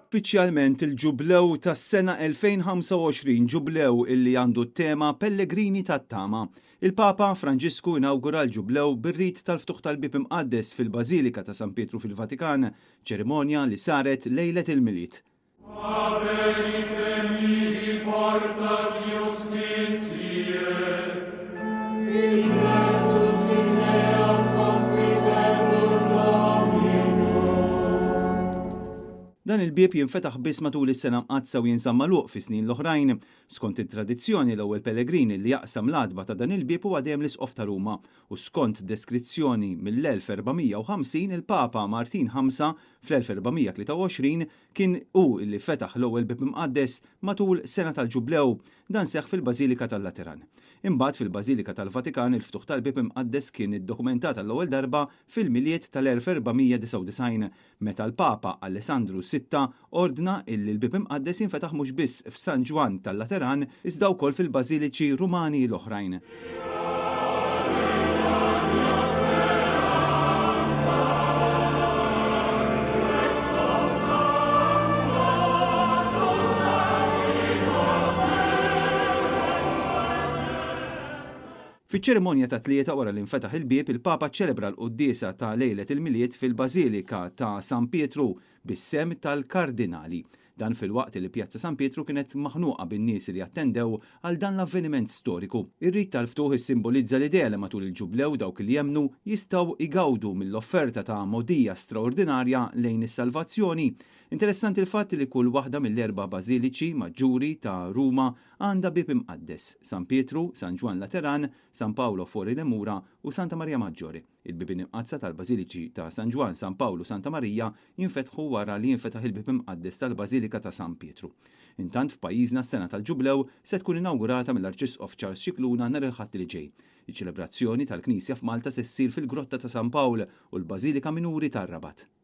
Uffiċjalment il-ġublew tas-sena 2025 ġublew illi għandu t-tema Pellegrini tat-tama. Il-Papa Franġisku inawgura l-ġublew bir-rit tal-ftuħ tal-bib imqaddes fil-Bażilika ta' San Pietru fil-Vatikan, ċerimonja li saret lejlet il-Milied. Dan il-bieb jinfetaħ biss matul is-sena mqazza u jinżamm magħluq fi snin l-oħrajn. Skont it-tradizzjoni l-ewwel Pellegrini li jaqsam l-adba ta' dan il-bieb huwa dejjem l-Isqof ta' Ruma u skont deskrizzjoni mill-1450 il-Papa Martin V fl-1423 kien hu li fetaħ l-ewwel bieb imqaddes matul sena tal-Ġublew, dan seħħ fil-Bażilika tal-Lateran. Imbagħad fil-Bażilika tal-Vatikan il-ftuħ tal-bib imqaddes kien iddokumentat l-ewwel darba fil-miliet tal-1499 meta l-Papa Alessandru VI ordna illi l-bib imqaddes jinfetaħ mhux biss f'San Ġwan tal-Lateran iżda wkoll fil-Bażiliċi Rumani l-oħrajn. Fiċ-ċerimonja ta' tlieta wara li nfetaħ il-bieb, il-Papa ċelebra l-quddiesa ta' lejlet il-Milied fil-Bażilika ta' San Pietru bis-sem tal-Kardinali. Dan fil-waqt li Pjazza San Pietru kienet maħnuqa bin-nies li attendew għal dan l-avveniment storiku. Ir-rit tal-ftuħ issimbolizza l-idea li matul il-ġublew dawk li jemnu jistgħu igawdu mill-offerta ta' mogħdija straordinarja lejn is-salvazzjoni. Interessanti l-fatt li kull waħda mill-erba' bażiliċi maġġuri ta' Ruma għandha bieb imqaddes: San Pietru, San Ġwan Lateran, San Paolo Fuori Lemura u Santa Marija Maġġori. Il-bibien imqadsa tal-Bażiliċi ta' San Ġwan, San Paolo u Santa Marija jinfetħu wara li jinfetaħ il-bib imqaddes tal-Bażilika ta' San Pietru. Intant f'pajjiżna s-sena tal-Ġublew se tkun inawgurata mill-Arċisqof Charles Scicluna nhar il-Ħadd li ġej. Iċ-ċelebrazzjoni tal-Knisja f'Malta se ssir fil-Grotta ta' San Pawl u l-Bażilika Minuri tar-Rabat.